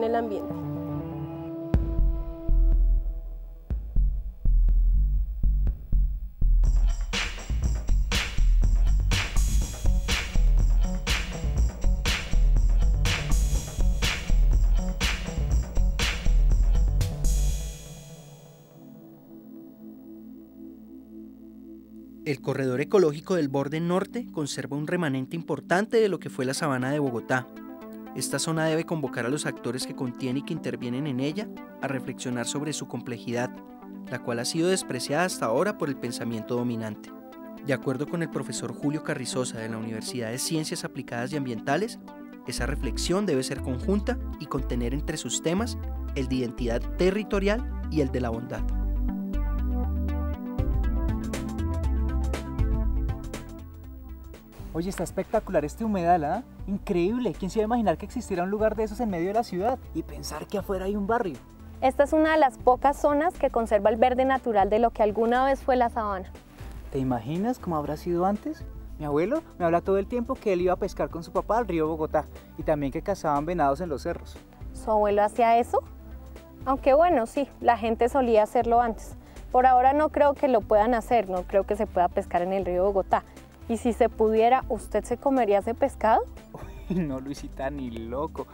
en el ambiente. El corredor ecológico del borde norte conserva un remanente importante de lo que fue la sabana de Bogotá. Esta zona debe convocar a los actores que contiene y que intervienen en ella a reflexionar sobre su complejidad, la cual ha sido despreciada hasta ahora por el pensamiento dominante. De acuerdo con el profesor Julio Carrizosa de la Universidad de Ciencias Aplicadas y Ambientales, esa reflexión debe ser conjunta y contener entre sus temas el de identidad territorial y el de la bondad. Oye, está espectacular este humedal, ¿ah? Increíble. ¿Quién se iba a imaginar que existiera un lugar de esos en medio de la ciudad? Y pensar que afuera hay un barrio. Esta es una de las pocas zonas que conserva el verde natural de lo que alguna vez fue la sabana. ¿Te imaginas cómo habrá sido antes? Mi abuelo me habla todo el tiempo que él iba a pescar con su papá al río Bogotá y también que cazaban venados en los cerros. ¿Su abuelo hacía eso? Aunque bueno, sí, la gente solía hacerlo antes. Por ahora no creo que lo puedan hacer, no creo que se pueda pescar en el río Bogotá. Y si se pudiera, ¿usted se comería ese pescado? Uy, no, Luisita, ni loco.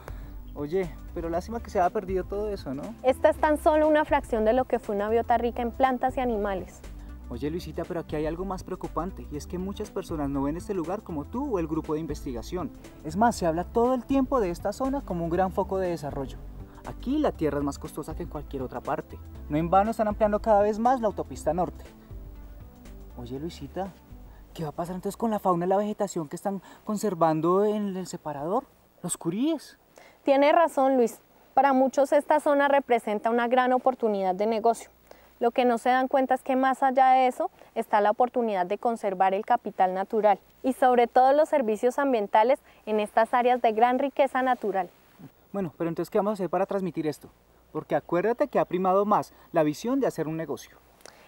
Oye, pero lástima que se haya perdido todo eso, ¿no? Esta es tan solo una fracción de lo que fue una biota rica en plantas y animales. Oye, Luisita, pero aquí hay algo más preocupante, y es que muchas personas no ven este lugar como tú o el grupo de investigación. Es más, se habla todo el tiempo de esta zona como un gran foco de desarrollo. Aquí la tierra es más costosa que en cualquier otra parte. No en vano están ampliando cada vez más la autopista norte. Oye, Luisita, ¿qué va a pasar entonces con la fauna y la vegetación que están conservando en el separador? Los curíes. Tiene razón, Luis. Para muchos esta zona representa una gran oportunidad de negocio. Lo que no se dan cuenta es que más allá de eso está la oportunidad de conservar el capital natural y sobre todo los servicios ambientales en estas áreas de gran riqueza natural. Bueno, pero entonces, ¿qué vamos a hacer para transmitir esto? Porque acuérdate que ha primado más la visión de hacer un negocio.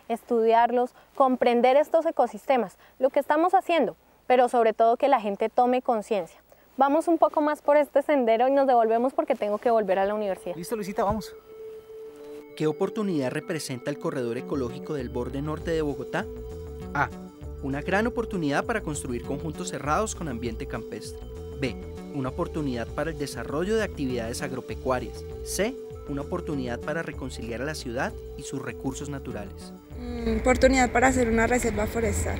Estudiarlos, comprender estos ecosistemas, lo que estamos haciendo, pero sobre todo que la gente tome conciencia. Vamos un poco más por este sendero y nos devolvemos porque tengo que volver a la universidad. Listo, Luisita, vamos. ¿Qué oportunidad representa el corredor ecológico del borde norte de Bogotá? A. Una gran oportunidad para construir conjuntos cerrados con ambiente campestre. B. Una oportunidad para el desarrollo de actividades agropecuarias. C. Una oportunidad para reconciliar a la ciudad y sus recursos naturales. Oportunidad para hacer una reserva forestal.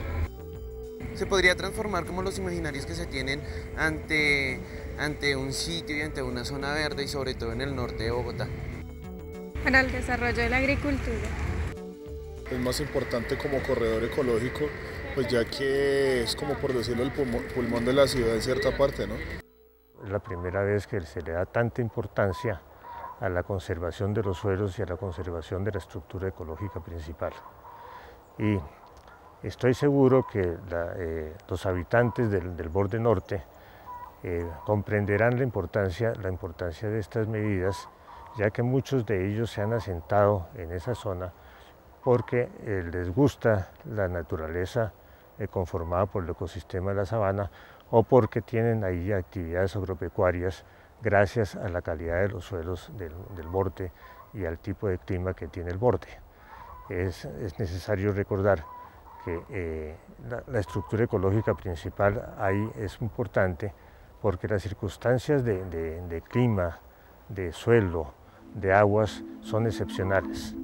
Se podría transformar como los imaginarios que se tienen ante un sitio y ante una zona verde y sobre todo en el norte de Bogotá. Para el desarrollo de la agricultura. Es más importante como corredor ecológico, pues ya que es como por decirlo el pulmón de la ciudad en cierta parte, ¿no? Es la primera vez que se le da tanta importancia a la conservación de los suelos y a la conservación de la estructura ecológica principal. Y estoy seguro que los habitantes del borde norte comprenderán la importancia de estas medidas, ya que muchos de ellos se han asentado en esa zona porque les gusta la naturaleza conformada por el ecosistema de la sabana o porque tienen ahí actividades agropecuarias gracias a la calidad de los suelos del borde y al tipo de clima que tiene el borde. Es necesario recordar que la estructura ecológica principal ahí es importante porque las circunstancias de clima, de suelo, de aguas son excepcionales.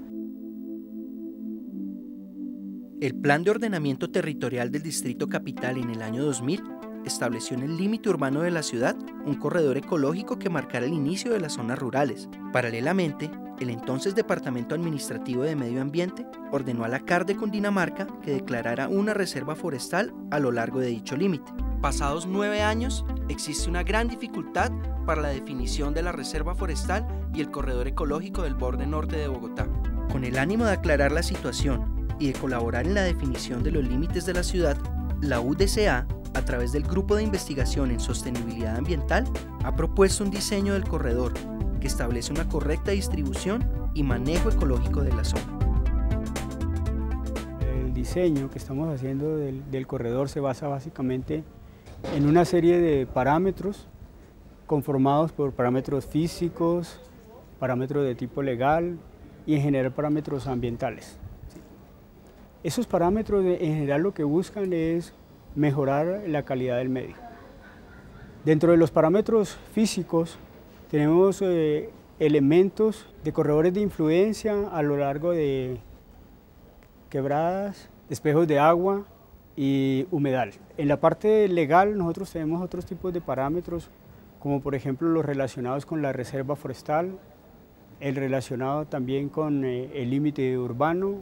El Plan de Ordenamiento Territorial del Distrito Capital en el año 2000 estableció en el límite urbano de la ciudad un corredor ecológico que marcara el inicio de las zonas rurales. Paralelamente, el entonces Departamento Administrativo de Medio Ambiente ordenó a la CAR de Cundinamarca que declarara una reserva forestal a lo largo de dicho límite. Pasados 9 años, existe una gran dificultad para la definición de la reserva forestal y el corredor ecológico del borde norte de Bogotá. Con el ánimo de aclarar la situación y de colaborar en la definición de los límites de la ciudad, la UDCA, a través del Grupo de Investigación en Sostenibilidad Ambiental, ha propuesto un diseño del corredor que establece una correcta distribución y manejo ecológico de la zona. El diseño que estamos haciendo del corredor se basa básicamente en una serie de parámetros conformados por parámetros físicos, parámetros de tipo legal y en general parámetros ambientales. Esos parámetros en general lo que buscan es mejorar la calidad del medio. Dentro de los parámetros físicos tenemos elementos de corredores de influencia a lo largo de quebradas, espejos de agua y humedal. En la parte legal nosotros tenemos otros tipos de parámetros, como por ejemplo los relacionados con la reserva forestal, el relacionado también con el límite urbano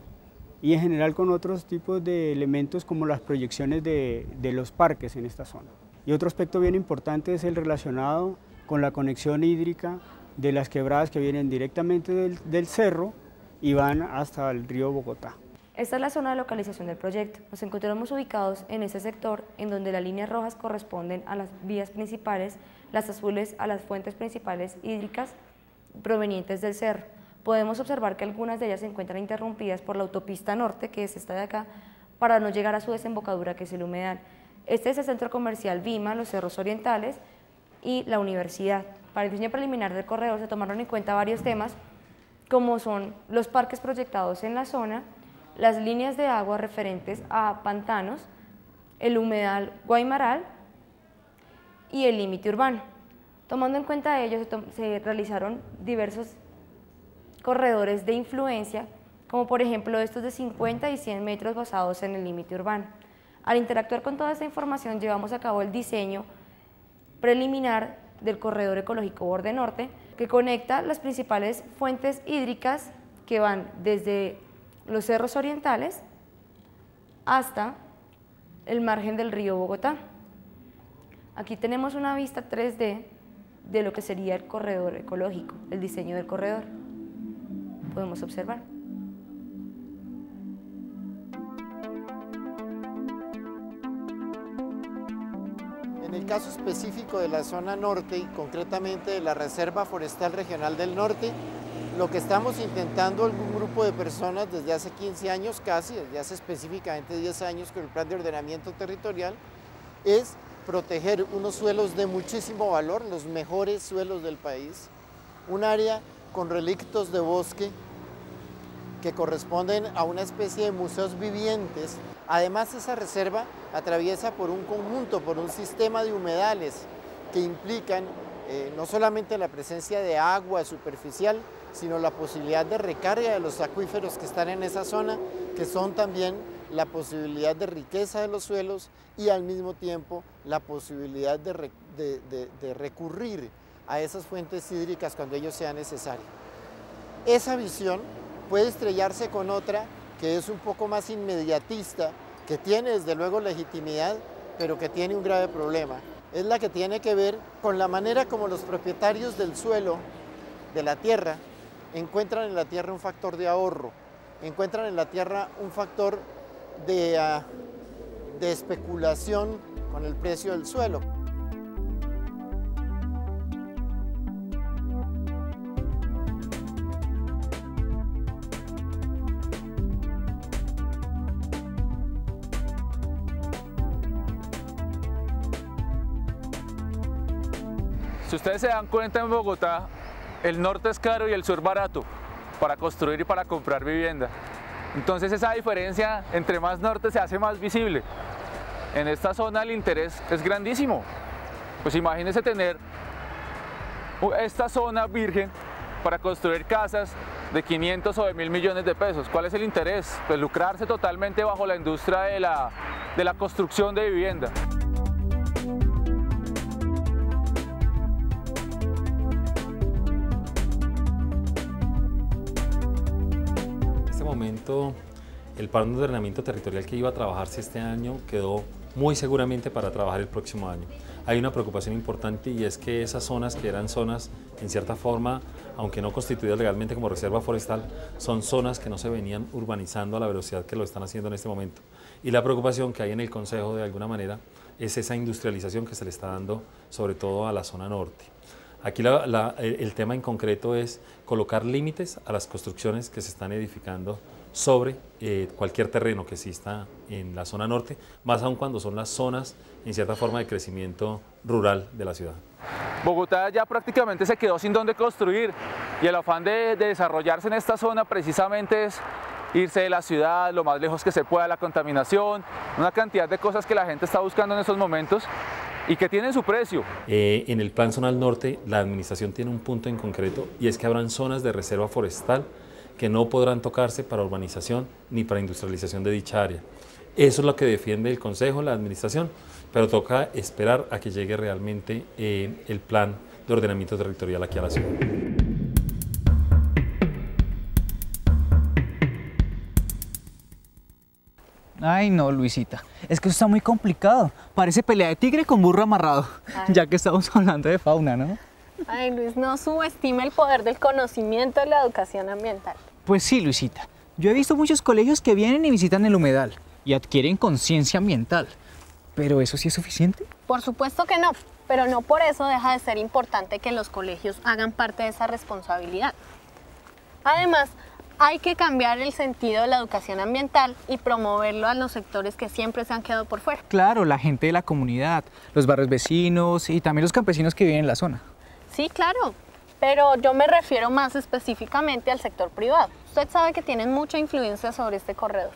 y en general con otros tipos de elementos como las proyecciones de los parques en esta zona. Y otro aspecto bien importante es el relacionado con la conexión hídrica de las quebradas que vienen directamente del cerro y van hasta el río Bogotá. Esta es la zona de localización del proyecto. Nos encontramos ubicados en ese sector en donde las líneas rojas corresponden a las vías principales, las azules a las fuentes principales hídricas provenientes del cerro. Podemos observar que algunas de ellas se encuentran interrumpidas por la autopista norte, que es esta de acá, para no llegar a su desembocadura, que es el humedal. Este es el centro comercial Vima, los cerros orientales y la universidad. Para el diseño preliminar del corredor se tomaron en cuenta varios temas, como son los parques proyectados en la zona, las líneas de agua referentes a pantanos, el humedal Guaymaral y el límite urbano. Tomando en cuenta ello, se realizaron diversos corredores de influencia, como por ejemplo estos de 50 y 100 metros basados en el límite urbano. Al interactuar con toda esta información, llevamos a cabo el diseño preliminar del corredor ecológico Borde Norte, que conecta las principales fuentes hídricas que van desde los cerros orientales hasta el margen del río Bogotá. Aquí tenemos una vista 3D de lo que sería el corredor ecológico, el diseño del corredor. Podemos observar. En el caso específico de la zona norte y concretamente de la Reserva Forestal Regional del Norte, lo que estamos intentando algún grupo de personas desde hace 15 años casi, desde hace específicamente 10 años con el Plan de Ordenamiento Territorial, es proteger unos suelos de muchísimo valor, los mejores suelos del país, un área con relictos de bosque que corresponden a una especie de museos vivientes. Además, esa reserva atraviesa por un conjunto, por un sistema de humedales que implican no solamente la presencia de agua superficial, sino la posibilidad de recarga de los acuíferos que están en esa zona, que son también la posibilidad de riqueza de los suelos y al mismo tiempo la posibilidad de recurrir a esas fuentes hídricas cuando ello sea necesario. Esa visión puede estrellarse con otra que es un poco más inmediatista, que tiene desde luego legitimidad, pero que tiene un grave problema. Es la que tiene que ver con la manera como los propietarios del suelo, de la tierra, encuentran en la tierra un factor de ahorro, encuentran en la tierra un factor de especulación con el precio del suelo. Si ustedes se dan cuenta, en Bogotá el norte es caro y el sur barato para construir y para comprar vivienda. Entonces esa diferencia entre más norte se hace más visible. En esta zona el interés es grandísimo. Pues imagínense tener esta zona virgen para construir casas de 500 o de 1.000 millones de pesos. ¿Cuál es el interés? Pues lucrarse totalmente bajo la industria de la construcción de vivienda. El plan de ordenamiento territorial que iba a trabajarse este año quedó muy seguramente para trabajar el próximo año. Hay una preocupación importante y es que esas zonas que eran zonas en cierta forma, aunque no constituidas legalmente como reserva forestal, son zonas que no se venían urbanizando a la velocidad que lo están haciendo en este momento. Y la preocupación que hay en el Consejo de alguna manera es esa industrialización que se le está dando sobre todo a la zona norte. Aquí el tema en concreto es colocar límites a las construcciones que se están edificando sobre cualquier terreno que exista en la zona norte, más aún cuando son las zonas en cierta forma de crecimiento rural de la ciudad. Bogotá ya prácticamente se quedó sin dónde construir y el afán de desarrollarse en esta zona precisamente es irse de la ciudad lo más lejos que se pueda, la contaminación, una cantidad de cosas que la gente está buscando en estos momentos y que tienen su precio. En el Plan Zonal Norte la administración tiene un punto en concreto y es que habrán zonas de reserva forestal que no podrán tocarse para urbanización ni para industrialización de dicha área. Eso es lo que defiende el Consejo, la administración, pero toca esperar a que llegue realmente el plan de ordenamiento territorial aquí a la ciudad. Ay no, Luisita, es que eso está muy complicado. Parece pelea de tigre con burro amarrado, ya que estamos hablando de fauna, ¿no? Ay, Luis, no subestime el poder del conocimiento de la educación ambiental. Pues sí, Luisita. Yo he visto muchos colegios que vienen y visitan el humedal y adquieren conciencia ambiental. ¿Pero eso sí es suficiente? Por supuesto que no, pero no por eso deja de ser importante que los colegios hagan parte de esa responsabilidad. Además, hay que cambiar el sentido de la educación ambiental y promoverlo a los sectores que siempre se han quedado por fuera. Claro, la gente de la comunidad, los barrios vecinos y también los campesinos que viven en la zona. Sí, claro, pero yo me refiero más específicamente al sector privado. Usted sabe que tienen mucha influencia sobre este corredor.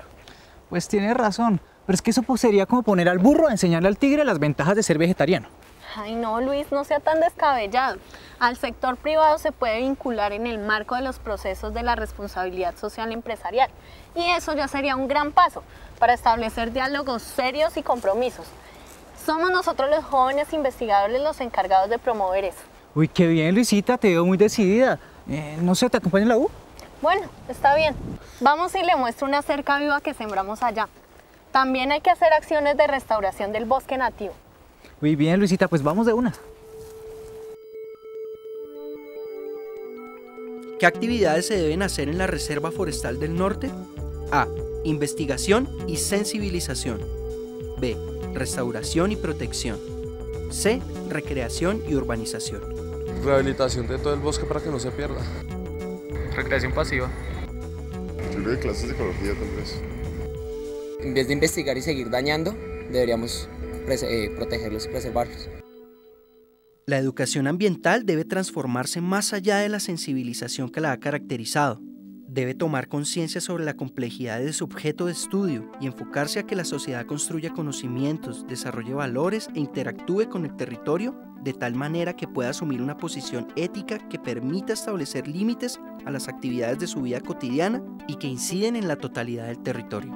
Pues tiene razón, pero es que eso sería como poner al burro a enseñarle al tigre las ventajas de ser vegetariano. Ay no, Luis, no sea tan descabellado. Al sector privado se puede vincular en el marco de los procesos de la responsabilidad social empresarial. Y eso ya sería un gran paso para establecer diálogos serios y compromisos. Somos nosotros los jóvenes investigadores los encargados de promover eso. Uy, qué bien, Luisita, te veo muy decidida. No sé, ¿te acompaña la U? Bueno, está bien. Vamos y le muestro una cerca viva que sembramos allá. También hay que hacer acciones de restauración del bosque nativo. Muy bien, Luisita, pues vamos de una. ¿Qué actividades se deben hacer en la Reserva Forestal del Norte? A. Investigación y sensibilización. B. Restauración y protección. C. Recreación y urbanización. Rehabilitación de todo el bosque para que no se pierda. Recreación pasiva. Yo creo que clases de ecología tal vez. En vez de investigar y seguir dañando, deberíamos protegerlos y preservarlos. La educación ambiental debe transformarse más allá de la sensibilización que la ha caracterizado. Debe tomar conciencia sobre la complejidad de su objeto de estudio y enfocarse a que la sociedad construya conocimientos, desarrolle valores e interactúe con el territorio de tal manera que pueda asumir una posición ética que permita establecer límites a las actividades de su vida cotidiana y que inciden en la totalidad del territorio.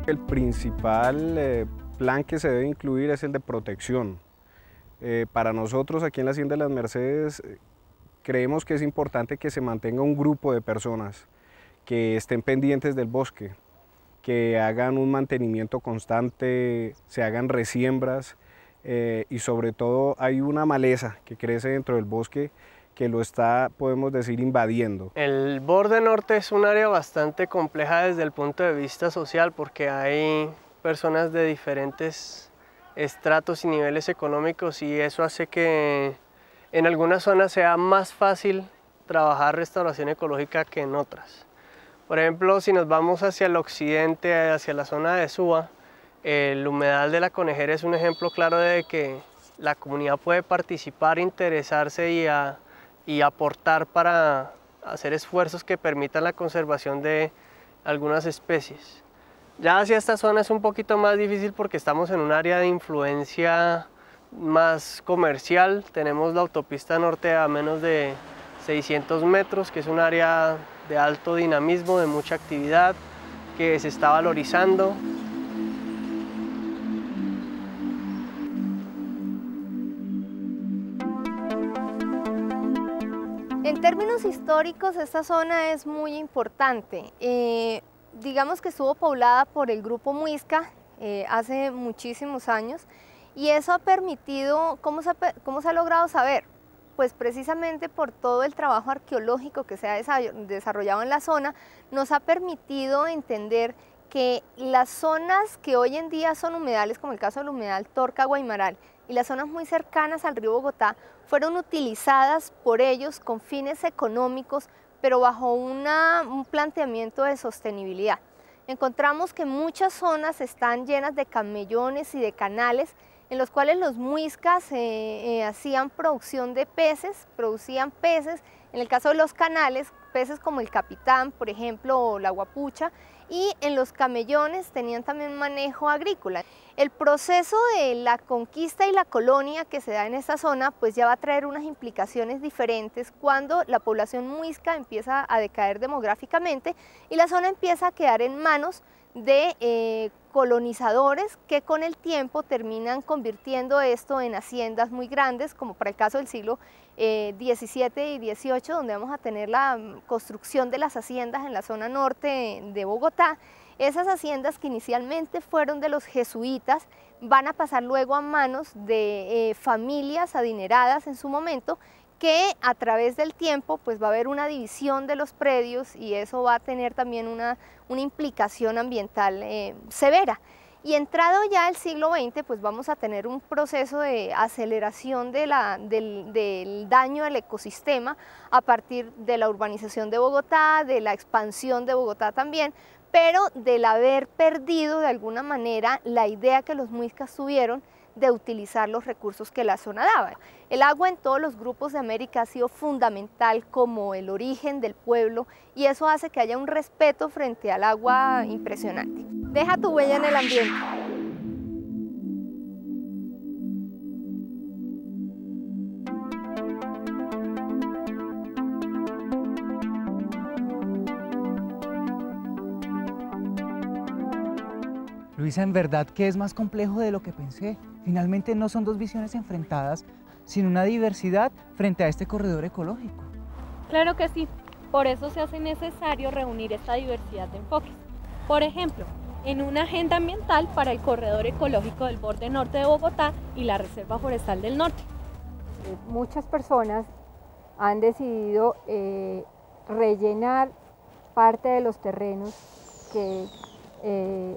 El principal plan que se debe incluir es el de protección. Para nosotros aquí en la Hacienda de las Mercedes creemos que es importante que se mantenga un grupo de personas que estén pendientes del bosque, que hagan un mantenimiento constante, se hagan resiembras y sobre todo hay una maleza que crece dentro del bosque que lo está, podemos decir, invadiendo. El borde norte es un área bastante compleja desde el punto de vista social porque hay personas de diferentes estratos y niveles económicos y eso hace que en algunas zonas sea más fácil trabajar restauración ecológica que en otras. Por ejemplo, si nos vamos hacia el occidente, hacia la zona de Suba, el humedal de la Conejera es un ejemplo claro de que la comunidad puede participar, interesarse y aportar para hacer esfuerzos que permitan la conservación de algunas especies. Ya hacia esta zona es un poquito más difícil porque estamos en un área de influencia más comercial. Tenemos la autopista norte a menos de 600 metros, que es un área de alto dinamismo, de mucha actividad, que se está valorizando. En términos históricos, esta zona es muy importante. Digamos que estuvo poblada por el grupo Muisca hace muchísimos años y eso ha permitido, ¿cómo se ha logrado saber? Pues precisamente por todo el trabajo arqueológico que se ha desarrollado en la zona, nos ha permitido entender que las zonas que hoy en día son humedales, como el caso del humedal Torca-Guaymaral, y las zonas muy cercanas al río Bogotá, fueron utilizadas por ellos con fines económicos, pero bajo un planteamiento de sostenibilidad. Encontramos que muchas zonas están llenas de camellones y de canales en los cuales los muiscas hacían producción de peces, producían peces, en el caso de los canales, peces como el capitán, por ejemplo, o la guapucha, y en los camellones tenían también manejo agrícola. El proceso de la conquista y la colonia que se da en esta zona pues ya va a traer unas implicaciones diferentes cuando la población muisca empieza a decaer demográficamente y la zona empieza a quedar en manos de colonizadores que con el tiempo terminan convirtiendo esto en haciendas muy grandes, como para el caso del siglo XVII y XVIII, donde vamos a tener la construcción de las haciendas en la zona norte de Bogotá. Esas haciendas que inicialmente fueron de los jesuitas van a pasar luego a manos de familias adineradas en su momento, que a través del tiempo pues va a haber una división de los predios y eso va a tener también una implicación ambiental severa. Y entrado ya el siglo XX pues vamos a tener un proceso de aceleración del daño al ecosistema a partir de la urbanización de Bogotá, de la expansión de Bogotá también, pero del haber perdido de alguna manera la idea que los muiscas tuvieron de utilizar los recursos que la zona daba. El agua en todos los grupos de América ha sido fundamental como el origen del pueblo y eso hace que haya un respeto frente al agua impresionante. Deja tu huella en el ambiente. Luisa, en verdad que es más complejo de lo que pensé. Finalmente no son dos visiones enfrentadas, sino una diversidad frente a este corredor ecológico. Claro que sí, por eso se hace necesario reunir esta diversidad de enfoques. Por ejemplo, en una agenda ambiental para el corredor ecológico del borde norte de Bogotá y la Reserva Forestal del Norte. Muchas personas han decidido rellenar parte de los terrenos que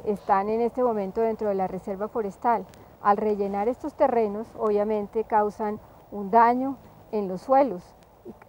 están en este momento dentro de la Reserva Forestal. Al rellenar estos terrenos, obviamente causan un daño en los suelos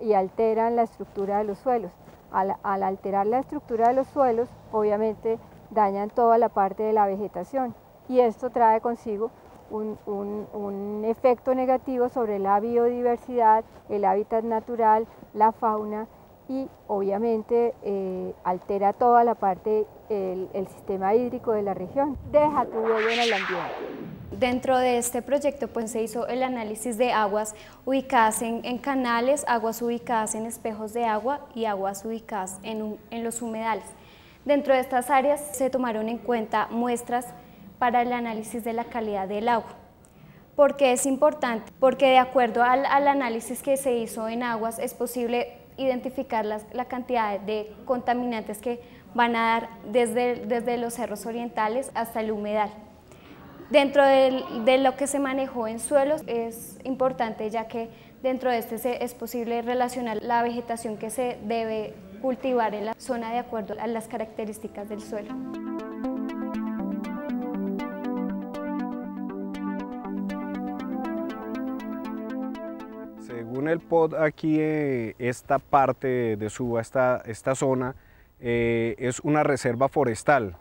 y alteran la estructura de los suelos. Al alterar la estructura de los suelos, obviamente dañan toda la parte de la vegetación y esto trae consigo un efecto negativo sobre la biodiversidad, el hábitat natural, la fauna y obviamente altera toda la parte, el sistema hídrico de la región. Deja tu huella en el ambiente. Dentro de este proyecto pues, se hizo el análisis de aguas ubicadas en canales, aguas ubicadas en espejos de agua y aguas ubicadas en los humedales. Dentro de estas áreas se tomaron en cuenta muestras para el análisis de la calidad del agua. ¿Por qué es importante? Porque de acuerdo al análisis que se hizo en aguas es posible identificar la cantidad de contaminantes que van a dar desde los cerros orientales hasta el humedal. Dentro de lo que se manejó en suelos es importante ya que dentro de este es posible relacionar la vegetación que se debe cultivar en la zona de acuerdo a las características del suelo. Según el POD aquí esta parte de Suba, esta zona es una reserva forestal.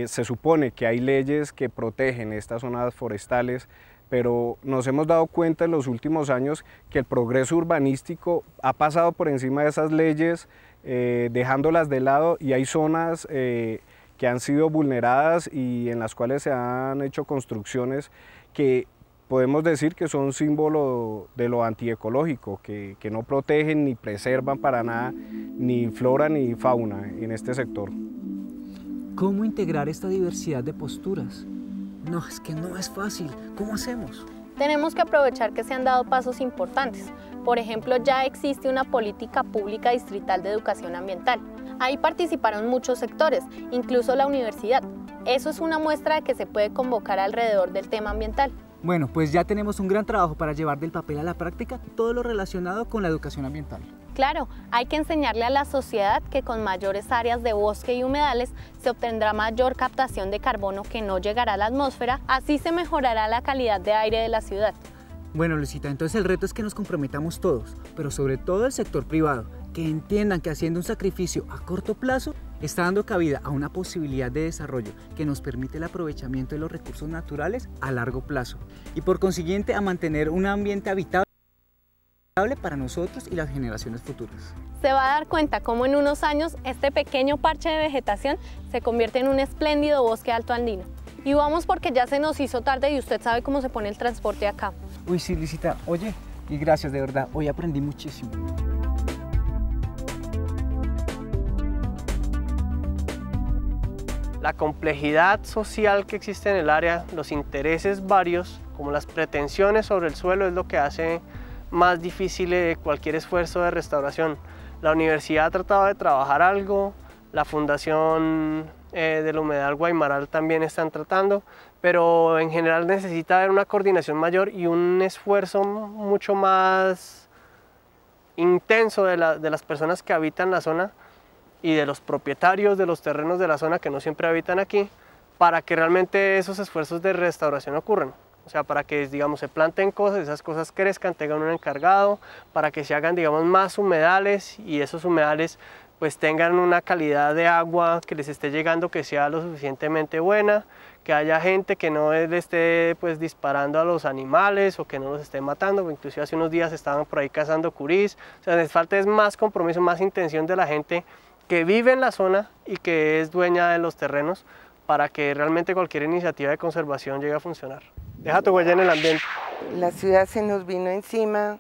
Se supone que hay leyes que protegen estas zonas forestales, pero nos hemos dado cuenta en los últimos años que el progreso urbanístico ha pasado por encima de esas leyes, dejándolas de lado y hay zonas que han sido vulneradas y en las cuales se han hecho construcciones que podemos decir que son símbolo de lo antiecológico, que no protegen ni preservan para nada ni flora ni fauna en este sector. ¿Cómo integrar esta diversidad de posturas? No, es que no es fácil. ¿Cómo hacemos? Tenemos que aprovechar que se han dado pasos importantes. Por ejemplo, ya existe una política pública distrital de educación ambiental. Ahí participaron muchos sectores, incluso la universidad. Eso es una muestra de que se puede convocar alrededor del tema ambiental. Bueno, pues ya tenemos un gran trabajo para llevar del papel a la práctica todo lo relacionado con la educación ambiental. Claro, hay que enseñarle a la sociedad que con mayores áreas de bosque y humedales se obtendrá mayor captación de carbono que no llegará a la atmósfera, así se mejorará la calidad de aire de la ciudad. Bueno, Lucita, entonces el reto es que nos comprometamos todos, pero sobre todo el sector privado, que entiendan que haciendo un sacrificio a corto plazo está dando cabida a una posibilidad de desarrollo que nos permite el aprovechamiento de los recursos naturales a largo plazo y por consiguiente a mantener un ambiente habitable para nosotros y las generaciones futuras. Se va a dar cuenta cómo en unos años este pequeño parche de vegetación se convierte en un espléndido bosque alto andino. Y vamos porque ya se nos hizo tarde y usted sabe cómo se pone el transporte acá. Uy, sí, Lucita, oye, y gracias, de verdad, hoy aprendí muchísimo. La complejidad social que existe en el área, los intereses varios, como las pretensiones sobre el suelo, es lo que hace más difícil cualquier esfuerzo de restauración. La universidad ha tratado de trabajar algo, la Fundación del Humedal Guaymaral también están tratando, pero en general necesita haber una coordinación mayor y un esfuerzo mucho más intenso de las personas que habitan la zona y de los propietarios de los terrenos de la zona que no siempre habitan aquí, para que realmente esos esfuerzos de restauración ocurran. O sea, para que, digamos, se planten cosas, esas cosas crezcan, tengan un encargado, para que se hagan, digamos, más humedales y esos humedales pues tengan una calidad de agua que les esté llegando que sea lo suficientemente buena, que haya gente que no le esté pues disparando a los animales o que no los esté matando. Inclusive hace unos días estaban por ahí cazando curís. O sea, les falta es más compromiso, más intención de la gente que vive en la zona y que es dueña de los terrenos para que realmente cualquier iniciativa de conservación llegue a funcionar. Deja tu huella en el ambiente. La ciudad se nos vino encima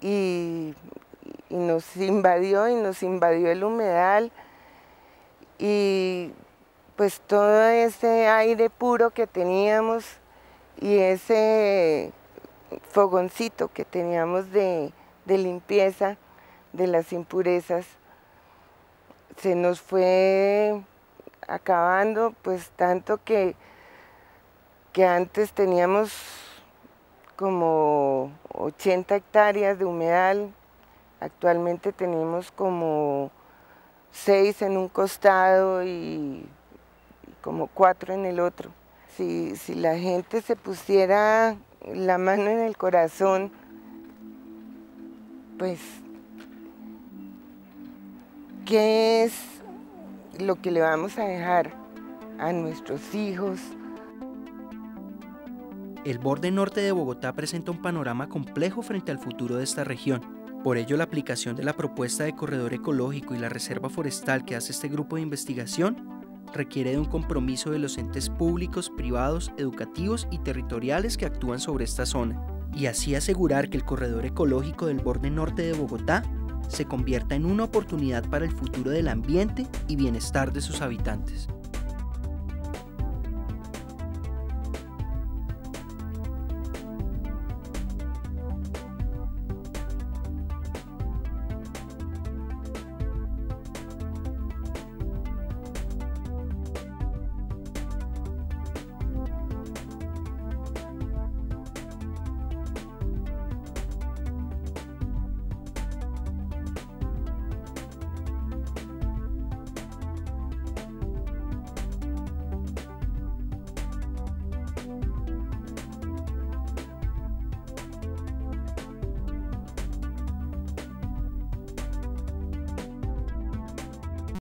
y nos invadió el humedal y pues todo ese aire puro que teníamos y ese fogoncito que teníamos de limpieza de las impurezas se nos fue acabando, pues tanto que antes teníamos como 80 hectáreas de humedal, actualmente tenemos como 6 en un costado y como 4 en el otro. Si la gente se pusiera la mano en el corazón, pues, ¿qué es lo que le vamos a dejar a nuestros hijos? El borde norte de Bogotá presenta un panorama complejo frente al futuro de esta región. Por ello, la aplicación de la propuesta de corredor ecológico y la reserva forestal que hace este grupo de investigación requiere de un compromiso de los entes públicos, privados, educativos y territoriales que actúan sobre esta zona, y así asegurar que el corredor ecológico del borde norte de Bogotá se convierta en una oportunidad para el futuro del ambiente y bienestar de sus habitantes.